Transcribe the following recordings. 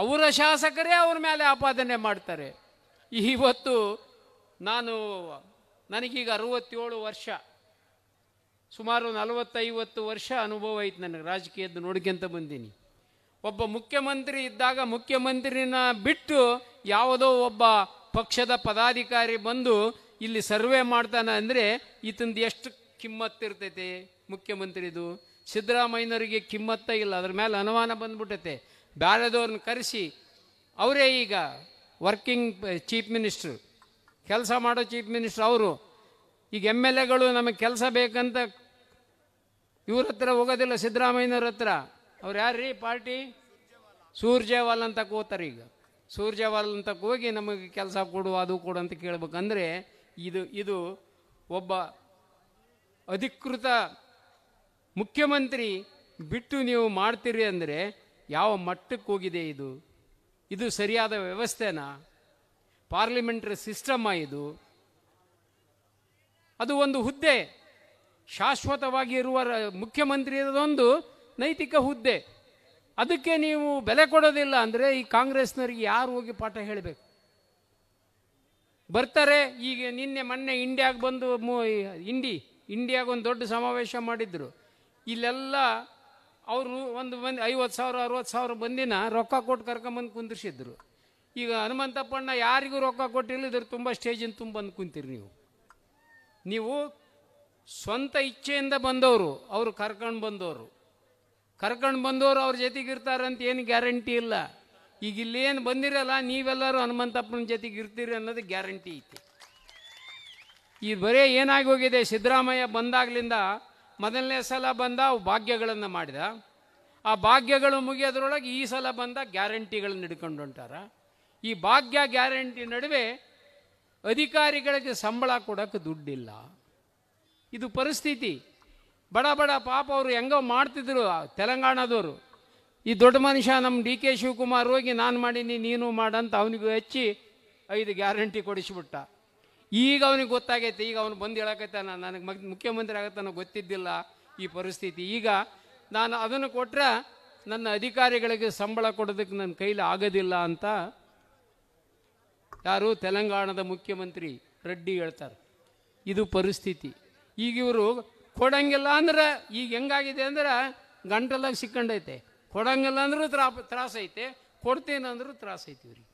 ಅವರ ಶಾಸಕರೇ ಅವ್ರ ಮೇಲೆ ಆಪಾದನೆ ಮಾಡ್ತಾರೆ. ಇವತ್ತು ನನಗೀಗ 67 ವರ್ಷ, ಸುಮಾರು 40-50 ವರ್ಷ ಅನುಭವ ಐತೆ ನನಗೆ, ರಾಜಕೀಯದ್ದು ನೋಡ್ಕೊಂತ ಬಂದೀನಿ. ಒಬ್ಬ ಮುಖ್ಯಮಂತ್ರಿ ಇದ್ದಾಗ ಮುಖ್ಯಮಂತ್ರಿನ ಬಿಟ್ಟು ಯಾವುದೋ ಒಬ್ಬ ಪಕ್ಷದ ಪದಾಧಿಕಾರಿ ಬಂದು ಇಲ್ಲಿ ಸರ್ವೆ ಮಾಡ್ತಾನೆ ಅಂದರೆ ಈತಂದು ಎಷ್ಟು ಕಿಮ್ಮತ್ತಿರ್ತೈತೆ ಮುಖ್ಯಮಂತ್ರಿದು. ಸಿದ್ದರಾಮಯ್ಯನವರಿಗೆ ಕಿಮ್ಮತ್ತ ಇಲ್ಲ, ಅದ್ರ ಮೇಲೆ ಅನುಮಾನ ಬಂದ್ಬಿಟ್ಟೈತೆ. ಬ್ಯಾರೆದವ್ರನ್ನ ಕರೆಸಿ ಅವರೇ ಈಗ ವರ್ಕಿಂಗ್ ಚೀಫ್ ಮಿನಿಸ್ಟ್ರು, ಕೆಲಸ ಮಾಡೋ ಚೀಫ್ ಮಿನಿಸ್ಟ್ರು ಅವರು. ಈಗ MLAಗಳು ನಮಗೆ ಕೆಲಸ ಬೇಕಂತ ಇವ್ರ ಹತ್ರ ಹೋಗೋದಿಲ್ಲ, ಸಿದ್ದರಾಮಯ್ಯನವ್ರ ಹತ್ರ. ಅವ್ರು ಯಾರ್ರೀ ಪಾರ್ಟಿ? ಸೂರ್ಜೇವಾಲ್ ಅಂತ ಹೋಗ್ತಾರೆ. ಈಗ ಸೂರ್ಜೇವಾಲ್ ಅಂತ ಹೋಗಿ ನಮಗೆ ಕೆಲಸ ಕೊಡು, ಅದು ಕೊಡು ಅಂತ ಕೇಳ್ಬೇಕಂದ್ರೆ ಇದು ಒಬ್ಬ ಅಧಿಕೃತ ಮುಖ್ಯಮಂತ್ರಿ ಬಿಟ್ಟು ನೀವು ಮಾಡ್ತೀರಿ ಅಂದರೆ ಯಾವ ಮಟ್ಟಕ್ಕೆ ಹೋಗಿದೆ ಇದು? ಇದು ಸರಿಯಾದ ವ್ಯವಸ್ಥೆನಾ? ಪಾರ್ಲಿಮೆಂಟರಿ ಸಿಸ್ಟಮ್ಮ ಇದು? ಅದು ಒಂದು ಹುದ್ದೆ, ಶಾಶ್ವತವಾಗಿ ಇರುವ ಮುಖ್ಯಮಂತ್ರಿ ಇರೋದೊಂದು ನೈತಿಕ ಹುದ್ದೆ. ಅದಕ್ಕೆ ನೀವು ಬೆಲೆ ಕೊಡೋದಿಲ್ಲ ಅಂದರೆ ಈ ಕಾಂಗ್ರೆಸ್ನವ್ರಿಗೆ ಯಾರು ಹೋಗಿ ಪಾಠ ಹೇಳಬೇಕು? ಬರ್ತಾರೆ. ಈಗ ಮೊನ್ನೆ ಇಂಡಿಯಾಗೆ ಬಂದು ಇಂಡಿಯಾಗೆ ಒಂದು ದೊಡ್ಡ ಸಮಾವೇಶ ಮಾಡಿದ್ರು. ಇಲ್ಲೆಲ್ಲ ಅವರು ಒಂದು 50,000-60,000 ಮಂದಿನ ರೊಕ್ಕ ಕೊಟ್ಟು ಕರ್ಕೊಂಬಂದು ಕುಂದಿರ್ಸಿದ್ರು. ಈಗ ಹನುಮಂತಪ್ಪಣ್ಣ ಯಾರಿಗೂ ರೊಕ್ಕ ಕೊಟ್ಟಿಲ್ಲ, ಇದ್ರ ತುಂಬ ಸ್ಟೇಜಿನ ತುಂಬ ಬಂದು ಕುಂತೀರಿ ನೀವು ಸ್ವಂತ ಇಚ್ಛೆಯಿಂದ ಬಂದವರು, ಅವರು ಕರ್ಕೊಂಡು ಬಂದವರು ಅವ್ರ ಜೊತೆಗಿರ್ತಾರಂತ ಏನು ಗ್ಯಾರಂಟಿ ಇಲ್ಲ. ಈಗ ಇಲ್ಲೇನು ಬಂದಿರಲ್ಲ, ನೀವೆಲ್ಲರೂ ಹನುಮಂತಪ್ಪನ ಜೊತೆಗೆ ಇರ್ತೀರಿ ಅನ್ನೋದು ಗ್ಯಾರಂಟಿ ಐತಿ. ಈ ಬರೇ ಏನಾಗಿ ಹೋಗಿದೆ, ಸಿದ್ದರಾಮಯ್ಯ ಬಂದಾಗ್ಲಿಂದ ಮೊದಲನೇ ಸಲ ಬಂದ ಭಾಗ್ಯಗಳನ್ನು ಮಾಡಿದ, ಆ ಭಾಗ್ಯಗಳು ಮುಗಿಯೋದ್ರೊಳಗೆ ಈ ಸಲ ಬಂದ ಗ್ಯಾರಂಟಿಗಳನ್ನು ಹಿಡ್ಕೊಂಡು ಹೊಂಟಾರ. ಈ ಭಾಗ್ಯ ಗ್ಯಾರಂಟಿ ನಡುವೆ ಅಧಿಕಾರಿಗಳಿಗೆ ಸಂಬಳ ಕೊಡೋಕ್ಕೆ ದುಡ್ಡಿಲ್ಲ. ಇದು ಪರಿಸ್ಥಿತಿ. ಬಡ ಪಾಪ ಅವರು ಹೆಂಗೋ ಮಾಡ್ತಿದ್ರು ತೆಲಂಗಾಣದವರು. ಈ ದೊಡ್ಡ ಮನುಷ್ಯ ನಮ್ಮ DK ಶಿವಕುಮಾರ್ ಹೋಗಿ ನಾನು ಮಾಡೀನಿ ನೀನು ಮಾಡಂತ ಅವನಿಗೂ ಹೆಚ್ಚಿ 5 ಗ್ಯಾರಂಟಿ ಕೊಡಿಸ್ಬಿಟ್ಟ. ಈಗ ಅವನಿಗೆ ಗೊತ್ತಾಗೈತೆ, ಈಗ ಅವನು ಬಂದು ಹೇಳಕತ್ತಾನ ನನಗೆ ಮುಖ್ಯಮಂತ್ರಿ ಆಗತ್ತಾನ ಗೊತ್ತಿದ್ದಿಲ್ಲ ಈ ಪರಿಸ್ಥಿತಿ. ಈಗ ನಾನು ಅದನ್ನು ಕೊಟ್ಟರೆ ನನ್ನ ಅಧಿಕಾರಿಗಳಿಗೆ ಸಂಬಳ ಕೊಡೋದಕ್ಕೆ ನನ್ನ ಕೈಲಿ ಆಗೋದಿಲ್ಲ ಅಂತ ಯಾರು ತೆಲಂಗಾಣದ ಮುಖ್ಯಮಂತ್ರಿ ರೆಡ್ಡಿ ಹೇಳ್ತಾರೆ. ಇದು ಪರಿಸ್ಥಿತಿ. ಈಗ ಇವರು ಕೊಡಂಗಿಲ್ಲ ಅಂದ್ರೆ ಈಗ ಹೆಂಗಾಗಿದೆ ಅಂದ್ರೆ ಗಂಟಲಾಗಿ ಸಿಕ್ಕಂಡೈತೆ. ಕೊಡಂಗಿಲ್ಲ ಅಂದ್ರೂ ತ್ರಾಸೈತೆ, ಕೊಡ್ತೀನಿ ಅಂದ್ರೂ ತ್ರಾಸೈತಿ ಇವ್ರಿಗೆ.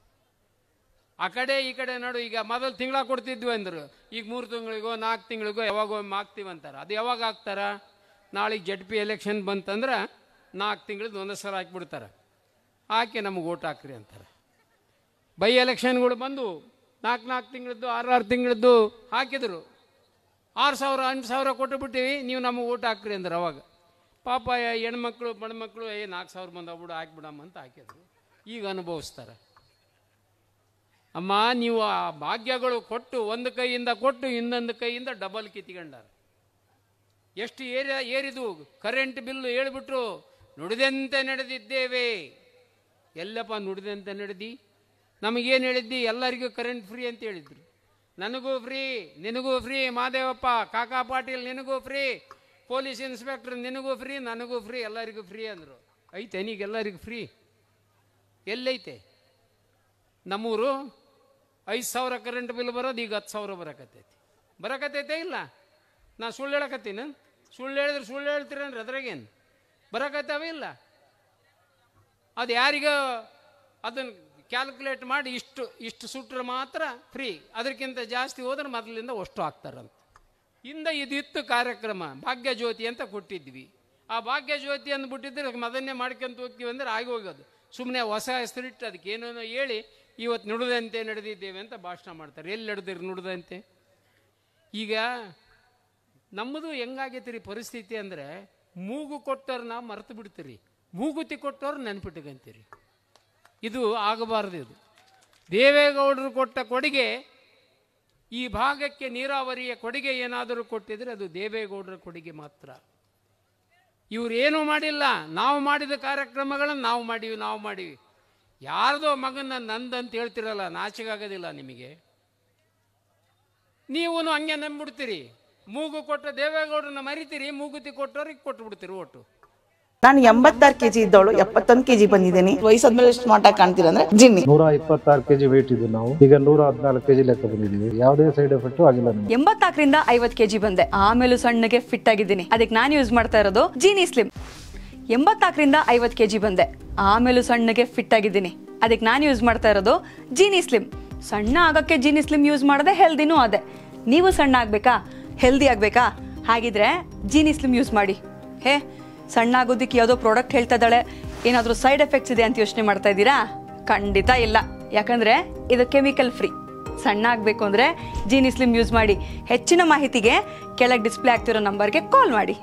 ಆ ಕಡೆ ಈ ಕಡೆ ನೋಡು. ಈಗ ಮೊದಲು ತಿಂಗಳ ಕೊಡ್ತಿದ್ವಿ ಅಂದರು, ಈಗ 3 ತಿಂಗಳಿಗೋ 4 ತಿಂಗಳಿಗೋ ಯಾವಾಗೋ ಹಾಕ್ತೀವಂತಾರೆ. ಅದು ಯಾವಾಗ ಹಾಕ್ತಾರ? ನಾಳೆಗೆ ZP ಎಲೆಕ್ಷನ್ ಬಂತಂದ್ರೆ 4 ತಿಂಗಳದ್ದು ಒಂದೇ ಸಲ ಹಾಕಿಬಿಡ್ತಾರೆ. ಹಾಕಿ ನಮಗೆ ಓಟ್ ಹಾಕ್ರಿ ಅಂತಾರೆ. ಬೈ ಎಲೆಕ್ಷನ್ಗಳು ಬಂದು 4 ತಿಂಗಳದ್ದು 6 ತಿಂಗಳದ್ದು ಹಾಕಿದ್ರು. 6,000 8,000 ಕೊಟ್ಟು ಬಿಟ್ಟಿವಿ, ನೀವು ನಮಗೆ ಓಟ್ ಹಾಕ್ರಿ ಅಂದ್ರೆ ಅವಾಗ ಪಾಪ ಹೆಣ್ಮಕ್ಳು ಬಣ್ಮಕ್ಳು 4,000 ಬಂದಾಗ್ಬಿಡು ಹಾಕಿಬಿಡಮ್ಮ ಅಂತ ಹಾಕಿದ್ರು. ಈಗ ಅನುಭವಿಸ್ತಾರೆ. ಅಮ್ಮ ನೀವು ಆ ಭಾಗ್ಯಗಳು ಕೊಟ್ಟು ಒಂದು ಕೈಯಿಂದ ಕೊಟ್ಟು ಇನ್ನೊಂದು ಕೈಯಿಂದ ಡಬಲ್ ಕಿತ್ಕೊಂಡಾರ. ಎಷ್ಟು ಏರಿದು ಕರೆಂಟ್ ಬಿಲ್ಲು ಹೇಳ್ಬಿಟ್ರು. ನುಡಿದಂತೆ ನಡೆದಿದ್ದೇವೆ. ಎಲ್ಲಪ್ಪ ನುಡಿದಂತೆ ನಡೆದಿ? ನಮಗೇನು ಹೇಳಿದ್ದಿ? ಎಲ್ಲರಿಗೂ ಕರೆಂಟ್ ಫ್ರೀ ಅಂತ ಹೇಳಿದ್ರು. ನನಗೂ ಫ್ರೀ, ನಿನಗೂ ಫ್ರೀ, ಮಾದೇವಪ್ಪ ಕಾಕಾ ಪಾಟೀಲ್ ನಿನಗೂ ಫ್ರೀ, ಪೊಲೀಸ್ ಇನ್ಸ್ಪೆಕ್ಟರ್ ನಿನಗೂ ಫ್ರೀ, ನನಗೂ ಫ್ರೀ, ಎಲ್ಲರಿಗೂ ಫ್ರೀ ಅಂದರು. ಐತೆ ನೀಗೆಲ್ಲರಿಗೂ ಫ್ರೀ? ಎಲ್ಲೈತೆ? ನಮ್ಮೂರು 5,000 ಕರೆಂಟ್ ಬಿಲ್ ಬರೋದು ಈಗ 10,000 ಬರಕತ್ತೈತೆ ಇಲ್ಲ? ನಾ ಸುಳ್ಳು ಹೇಳಕತ್ತೀನಿ? ಸುಳ್ಳು ಹೇಳಿದ್ರೆ ಸುಳ್ಳು ಹೇಳ್ತೀರನ್ರಿ, ಅದ್ರಾಗೇನು ಬರಕತ್ತಾವ ಇಲ್ಲ? ಅದು ಯಾರಿಗೋ ಅದನ್ನು ಕ್ಯಾಲ್ಕುಲೇಟ್ ಮಾಡಿ ಇಷ್ಟು ಸುಟ್ರೆ ಮಾತ್ರ ಫ್ರೀ, ಅದಕ್ಕಿಂತ ಜಾಸ್ತಿ ಹೋದ್ರೆ ಮೊದಲಿಂದ ಅಷ್ಟು ಹಾಕ್ತಾರಂತ. ಇದಿತ್ತು ಕಾರ್ಯಕ್ರಮ. ಭಾಗ್ಯ ಜ್ಯೋತಿ ಅಂತ ಕೊಟ್ಟಿದ್ವಿ. ಆ ಭಾಗ್ಯ ಜ್ಯೋತಿ ಅಂದ್ಬಿಟ್ಟಿದ್ರೆ ಮೊದಲನೇ ಮಾಡ್ಕೊಂತ ಹೋಗ್ತೀವಿ ಅಂದ್ರೆ ಆಗಿ ಹೋಗೋದು. ಸುಮ್ಮನೆ ಹೊಸ ಹೆಸರಿಟ್ಟು ಅದಕ್ಕೆ ಏನೇನೋ ಹೇಳಿ ಇವತ್ತು ನುಡಿದಂತೆ ನಡೆದಿದ್ದೇವೆ ಅಂತ ಭಾಷಣ ಮಾಡ್ತಾರೆ. ಎಲ್ಲಿ ನಡೆದಿರಿ ನುಡಿದಂತೆ? ಈಗ ನಮ್ಮದು ಹೆಂಗಾಗೈತಿ ರೀ ಪರಿಸ್ಥಿತಿ ಅಂದರೆ, ಮೂಗು ಕೊಟ್ಟವ್ರು ನಾವು ಮರೆತು ಬಿಡ್ತೀರಿ, ಮೂಗುತಿ ಕೊಟ್ಟವ್ರು ನೆನ್ಪಿಟ್ಕಂತೀರಿ. ಇದು ಆಗಬಾರ್ದು. ಇದು ದೇವೇಗೌಡರು ಕೊಟ್ಟ ಕೊಡುಗೆ. ಈ ಭಾಗಕ್ಕೆ ನೀರಾವರಿಯ ಕೊಡುಗೆ ಏನಾದರೂ ಕೊಟ್ಟಿದ್ರೆ ಅದು ದೇವೇಗೌಡರ ಕೊಡುಗೆ ಮಾತ್ರ. ಇವ್ರು ಏನೂ ಮಾಡಿಲ್ಲ. ನಾವು ಮಾಡಿದ ಕಾರ್ಯಕ್ರಮಗಳನ್ನು ನಾವು ಮಾಡೀವಿ. ಯಾರ್ದೋ ಮಗನ ನಂದಂತ ಹೇಳ್ತಿರಲ್ಲ, ನಾಚಿಕಾಗೋದಿಲ್ಲ ನಿಮಗೆ? ನೀವು ಹಂಗೆ ನಂಬಿಡ್ತೀರಿ. ಮೂಗು ಕೊಟ್ಟ ದೇವೇಗೌಡರನ್ನ ಮರಿತೀರಿ, ಮೂಗುತಿ ಕೊಟ್ಟವ್ರಿಗೆ ಕೊಟ್ಟು ಬಿಡ್ತೀರಿ ಓಟು. ನಾನು 86 kg ಇದ್ದವಳು 71 kg ಬಂದಿದ್ದೀನಿ. ವಯಸ್ಸಾದ್ಮೇಲೆ ಸ್ಮಾರ್ಟ್ ಆಗಿ ಕಾಣ್ತೀರಾ ಅಂದ್ರೆ ಜಿನ್ನಿ. 126 kg ವೇಟ್ ಇದ್ದು ನಾವು ಈಗ 114 kg ಲೆಕ್ಕ ಬಂದಿದ್ದೀವಿ. ಯಾವುದೇ ಸೈಡ್ ಎಫೆಕ್ಟ್ ಆಗಿಲ್ಲ ನಮಗೆ. 84ರಿಂದ 50 kg ಬಂದೆ, ಆಮೇಲೂ ಸಣ್ಣಗೆ ಫಿಟ್ ಆಗಿದ್ದೀನಿ. ಅದಕ್ಕೆ ನಾನು ಯೂಸ್ ಮಾಡ್ತಾ ಇರೋದು ಜೀನಿ ಸ್ಲಿಮ್. 84ರಿಂದ 50 kg ಬಂದೆ, ಆಮೇಲೂ ಸಣ್ಣಗೆ ಫಿಟ್ ಆಗಿದ್ದೀನಿ. ಅದಕ್ಕೆ ನಾನು ಯೂಸ್ ಮಾಡ್ತಾ ಇರೋದು ಜೀನಿ ಸ್ಲಿಮ್. ಸಣ್ಣ ಆಗಕ್ಕೆ ಜೀನಿ ಸ್ಲಿಮ್ ಯೂಸ್ ಮಾಡದೆ ಹೆಲ್ದಿನೂ ಅದೇ. ನೀವು ಸಣ್ಣ ಆಗ್ಬೇಕಾ, ಹೆಲ್ದಿ ಆಗ್ಬೇಕಾ? ಹಾಗಿದ್ರೆ ಜೀನಿ ಸ್ಲಿಮ್ ಯೂಸ್ ಮಾಡಿ. ಸಣ್ಣ ಆಗೋದಕ್ಕೆ ಯಾವುದೋ ಪ್ರಾಡಕ್ಟ್ ಹೇಳ್ತಾ ಇದ್ದಾಳೆ, ಏನಾದರೂ ಸೈಡ್ ಎಫೆಕ್ಟ್ಸ್ ಇದೆ ಅಂತ ಯೋಚನೆ ಮಾಡ್ತಾ ಇದ್ದೀರಾ? ಖಂಡಿತ ಇಲ್ಲ, ಯಾಕಂದ್ರೆ ಇದು ಕೆಮಿಕಲ್ ಫ್ರೀ. ಸಣ್ಣ ಆಗಬೇಕು ಅಂದರೆ ಜೀನಿ ಸ್ಲಿಮ್ ಯೂಸ್ ಮಾಡಿ. ಹೆಚ್ಚಿನ ಮಾಹಿತಿಗೆ ಕೆಳಗೆ ಡಿಸ್ಪ್ಲೇ ಆಗ್ತಿರೋ ನಂಬರ್ಗೆ ಕಾಲ್ ಮಾಡಿ.